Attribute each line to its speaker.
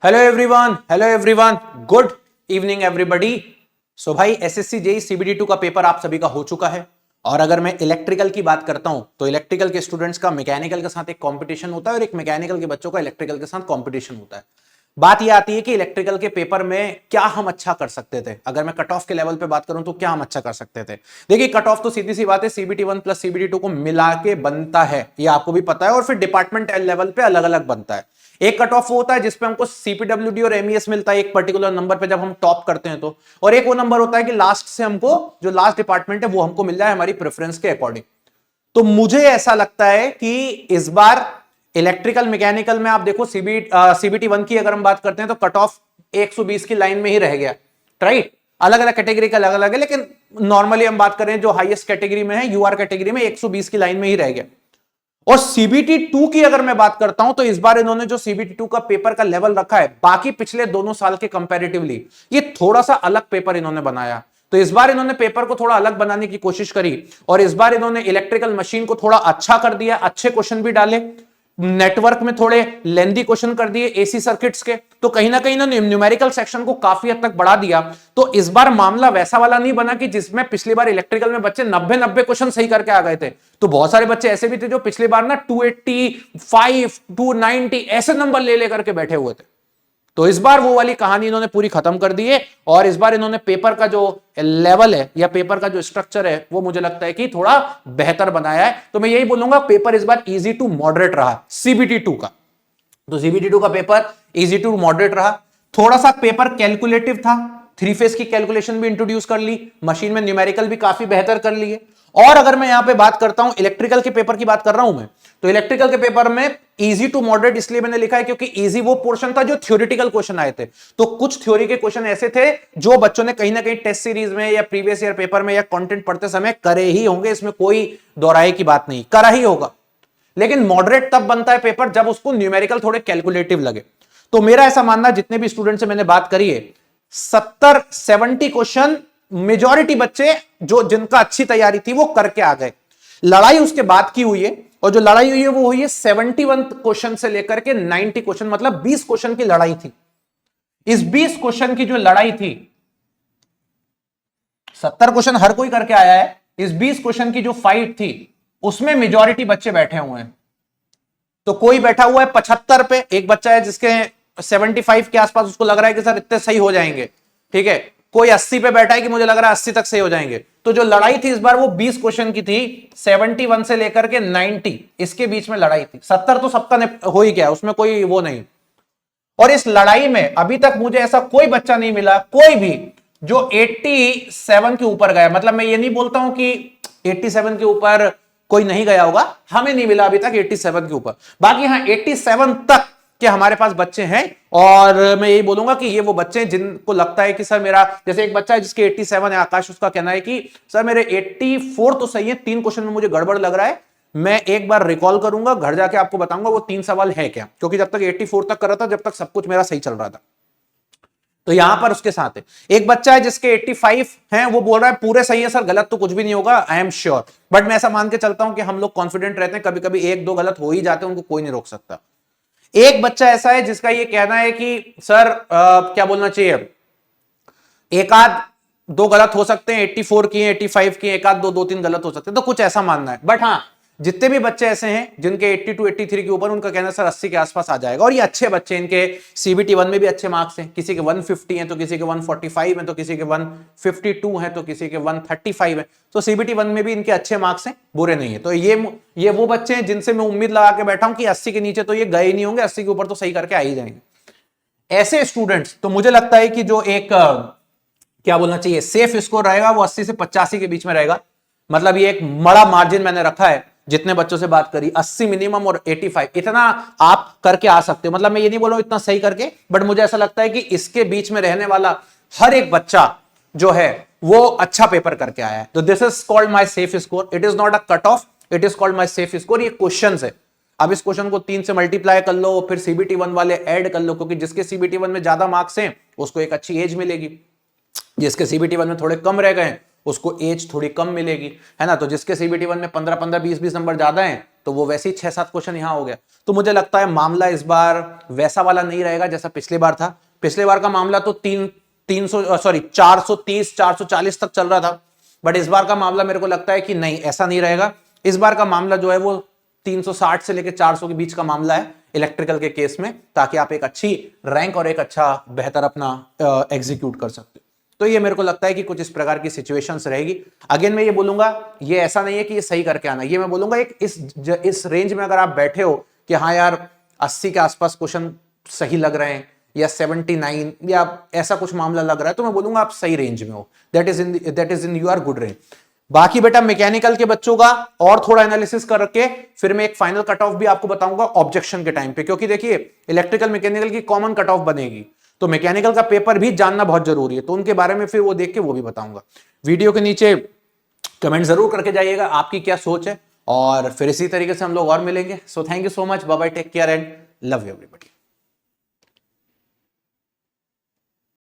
Speaker 1: Hello everyone, good evening everybody. So भाई SSC JEE CBD 2 का paper आप सभी का हो चुका है। और अगर मैं इलेक्ट्रिकल की बात करता हूं तो इलेक्ट्रिकल के स्टूडेंट्स का मैकेनिकल के साथ एक कंपटीशन होता है और एक मैकेनिकल के बच्चों का इलेक्ट्रिकल के साथ कंपटीशन होता है। बात यह आती है कि इलेक्ट्रिकल के पेपर में क्या हम अच्छा कर सकते थे। अगर मैं कट ऑफ के लेवल पे बात करूं तो क्या हम अच्छा कर सकते थे। देखिए, कट ऑफ तो सीधी सी बात है, सीबीटी 1 प्लस सीबीटी 2 को मिला के बनता है, ये आपको भी पता है। और फिर डिपार्टमेंट लेवल पे अलग अलग बनता है। एक कट ऑफ होता है जिसपे हमको सीपीडब्ल्यूडी और एमईएस मिलता है एक पर्टिकुलर नंबर पे जब हम टॉप करते हैं तो, और एक वो नंबर होता है कि लास्ट से हमको जो लास्ट डिपार्टमेंट है वो हमको मिल जाए हमारी प्रेफरेंस के अकॉर्डिंग। तो मुझे ऐसा लगता है कि इस बार इलेक्ट्रिकल मैकेनिकल में आप देखो सीबीटी 1 की अगर हम बात करते हैं तो कट ऑफ 120 की लाइन में ही रह गया, राइट। अलग अलग कैटेगरी का अलग अलग है, लेकिन नॉर्मली हम बात करें जो हाईएस्ट कैटेगरी में है यूआर कैटेगरी में 120 की लाइन में ही रह गया। और सीबीटी 2 की अगर मैं बात करता हूं तो इस बार इन्होंने जो सीबीटी 2 का पेपर का लेवल रखा है बाकी पिछले दोनों साल के कंपैरेटिवली ये थोड़ा सा अलग पेपर इन्होंने बनाया। तो इस बार इन्होंने पेपर को थोड़ा अलग बनाने की कोशिश करी और इस बार इन्होंने इलेक्ट्रिकल मशीन को थोड़ा अच्छा कर दिया, अच्छे क्वेश्चन भी डाले, नेटवर्क में थोड़े लेंदी क्वेश्चन कर दिए एसी सर्किट्स के। तो कहीं ना कहीं इन्होंने न्यूमेरिकल सेक्शन को काफी हद तक बढ़ा दिया। तो इस बार मामला वैसा वाला नहीं बना कि जिसमें पिछली बार इलेक्ट्रिकल में बच्चे 90 क्वेश्चन सही करके आ गए थे। तो बहुत सारे बच्चे ऐसे भी थे जो पिछली बार ना 285 290 ऐसे नंबर ले लेकर के बैठे हुए थे। तो इस बार वो वाली कहानी इन्होंने पूरी खत्म कर दी है और इस बार इन्होंने पेपर का जो लेवल है या पेपर का जो स्ट्रक्चर है वो मुझे लगता है कि थोड़ा बेहतर बनाया है। तो मैं यही बोलूंगा पेपर इस बार इजी टू मॉडरेट रहा सीबीटी 2 का। तो सीबीटी 2 का पेपर इजी टू मॉडरेट रहा। थोड़ा सा पेपर कैलकुलेटिव था, 3 फेज की कैलकुलेशन भी इंट्रोड्यूस कर ली, मशीन में न्यूमेरिकल भी काफी बेहतर कर लिए। और अगर मैं यहां पे बात करता हूं इलेक्ट्रिकल के पेपर की बात कर रहा हूं मैं, तो इलेक्ट्रिकल के पेपर में इजी टू मॉडरेट इसलिए मैंने लिखा है क्योंकि इजी वो पोर्शन था जो थ्योरेटिकल क्वेश्चन आए थे। तो कुछ थ्योरी के क्वेश्चन ऐसे थे जो बच्चों ने कहीं ना कहीं टेस्ट सीरीज में या प्रीवियस ईयर पेपर में या कंटेंट पढ़ते समय करे ही होंगे, इसमें कोई दोहराई की बात नहीं, करा ही होगा। लेकिन मॉडरेट तब बनता है पेपर जब उसको न्यूमेरिकल थोड़े कैलकुलेटिव लगे। तो मेरा ऐसा मानना, जितने भी स्टूडेंट से मैंने बात करी है, 70 क्वेश्चन मेजॉरिटी बच्चे जो जिनका अच्छी तैयारी थी वो करके आ गए। लड़ाई उसके बाद की हुई है और जो लड़ाई हुई है वो हुई है 71 क्वेश्चन से लेकर के 90 क्वेश्चन, मतलब 20 क्वेश्चन की लड़ाई थी। इस 20 क्वेश्चन की जो लड़ाई थी, 70 क्वेश्चन हर कोई करके आया है, इस 20 क्वेश्चन की जो फाइट थी उसमें मेजॉरिटी बच्चे बैठे हुए हैं। तो कोई बैठा हुआ है 75 पे, एक बच्चा है जिसके 75 के आसपास उसको लग रहा है कि सर इतने सही हो जाएंगे, ठीक है। कोई 80 पे बैठा है कि मुझे लग रहा है 80 तक सही हो जाएंगे। तो जो लड़ाई थी इस बार वो 20 क्वेश्चन की थी, 71 से लेकर के 90 इसके बीच में लड़ाई थी। 70 तो सबका हो ही गया, उसमें कोई वो नहीं। और इस लड़ाई में अभी तक मुझे ऐसा कोई बच्चा नहीं मिला, कोई भी, जो 87 के ऊपर गया। मतलब मैं ये नहीं बोलता हूं कि 87 के ऊपर कोई नहीं गया होगा, हमें नहीं मिला अभी तक 87 के ऊपर। बाकी हाँ 87 तक के हमारे पास बच्चे हैं। और मैं यही बोलूंगा कि ये वो बच्चे हैं जिनको लगता है कि सर मेरा, जैसे एक बच्चा है जिसके 87 है, आकाश, उसका कहना है कि सर मेरे 84 तो सही है, 3 क्वेश्चन में मुझे गड़बड़ लग रहा है, मैं एक बार रिकॉल करूंगा, घर जाके आपको बताऊंगा वो 3 सवाल है क्या, क्योंकि जब तक 84 तक कर रहा था जब तक सब कुछ मेरा सही चल रहा था। तो यहां पर उसके साथ है एक बच्चा है जिसके 85 हैं, वो बोल रहा है पूरे सही है सर, गलत तो कुछ भी नहीं होगा, आई एम श्योर। बट मैं ऐसा मान के चलता हूं कि हम लोग कॉन्फिडेंट रहते हैं, कभी कभी 1-2 गलत हो ही जाते हैं, उनको कोई नहीं रोक सकता। एक बच्चा ऐसा है जिसका ये कहना है कि सर क्या बोलना चाहिए, एक आध 2 गलत हो सकते हैं, 84 की 85 की एक आध 2-3 गलत हो सकते हैं, तो कुछ ऐसा मानना है। बट हाँ जितने भी बच्चे ऐसे हैं जिनके 82 83 के ऊपर, उनका कहना सर 80 के आसपास आ जाएगा। और ये अच्छे बच्चे, इनके सीबीटी 1 में भी अच्छे मार्क्स हैं, किसी के 150 हैं तो किसी के 145 हैं तो किसी के 152 हैं तो किसी के 135 हैं। तो सीबीटी 1 में भी इनके अच्छे मार्क्स हैं, बुरे नहीं है। तो ये वो बच्चे हैं जिनसे मैं उम्मीद लगा के बैठा हूं कि 80 के नीचे तो ये गए ही नहीं होंगे, 80 के ऊपर तो सही करके आ ही जाएंगे। ऐसे स्टूडेंट्स तो मुझे लगता है कि जो एक क्या बोलना चाहिए सेफ स्कोर रहेगा वो 80 से 85 के बीच में रहेगा। मतलब ये एक बड़ा मार्जिन मैंने रखा है, जितने बच्चों से बात करी 80 मिनिमम और 85 इतना आप करके आ सकते हो। मतलब मैं ये नहीं बोल रहा हूं इतना सही करके, बट मुझे ऐसा लगता है कि इसके बीच में रहने वाला हर एक बच्चा जो है वो अच्छा पेपर करके आया है। तो this is called my safe score, it is not a cut off, it is called my safe score. ये क्वेश्चन है, अब इस क्वेश्चन को 3 से मल्टीप्लाई कर लो, फिर सीबीटी 1 वाले ऐड कर लो, क्योंकि जिसके सीबीटी 1 में ज्यादा मार्क्स हैं उसको एक अच्छी एज मिलेगी, जिसके सीबीटी 1 में थोड़े कम रह गए उसको एज थोड़ी कम मिलेगी, है ना। तो जिसके सीबीटी 1 में 15-15 20-20 नंबर ज्यादा हैं तो वो वैसे ही 6-7 क्वेश्चन यहां हो गया। तो मुझे लगता है मामला इस बार वैसा वाला नहीं रहेगा जैसा पिछले बार था। पिछले बार का मामला तो 430 440 तक चल रहा था, बट इस बार का मामला मेरे को लगता है कि नहीं, ऐसा नहीं रहेगा। इस बार का मामला जो है वो 360 से लेकर 400 के बीच का मामला है इलेक्ट्रिकल के केस में, ताकि आप एक अच्छी रैंक और एक अच्छा बेहतर अपना एग्जीक्यूट कर सकते हो। तो ये मेरे को लगता है कि कुछ इस प्रकार की सिचुएशंस रहेगी। अगेन मैं ये बोलूंगा, ये ऐसा नहीं है कि ये सही करके आना, ये मैं बोलूंगा एक इस रेंज में अगर आप बैठे हो कि हाँ यार 80 के आसपास क्वेश्चन सही लग रहे हैं या 79 या ऐसा कुछ मामला लग रहा है, तो मैं बोलूंगा आप सही रेंज में हो, that is in you are good range. बाकी बेटा मैकेनिकल के बच्चों का और थोड़ा एनालिसिस करके फिर मैं एक फाइनल कट ऑफ भी आपको बताऊंगा ऑब्जेक्शन के टाइम पे, क्योंकि देखिए इलेक्ट्रिकल मैकेनिकल की कॉमन कट ऑफ बनेगी, तो मैकेनिकल का पेपर भी जानना बहुत जरूरी है, तो उनके बारे में फिर वो देख के वो भी बताऊंगा। वीडियो के नीचे कमेंट जरूर करके जाइएगा आपकी क्या सोच है, और फिर इसी तरीके से हम लोग और मिलेंगे। So thank you so much, bye bye, take care and love you everybody.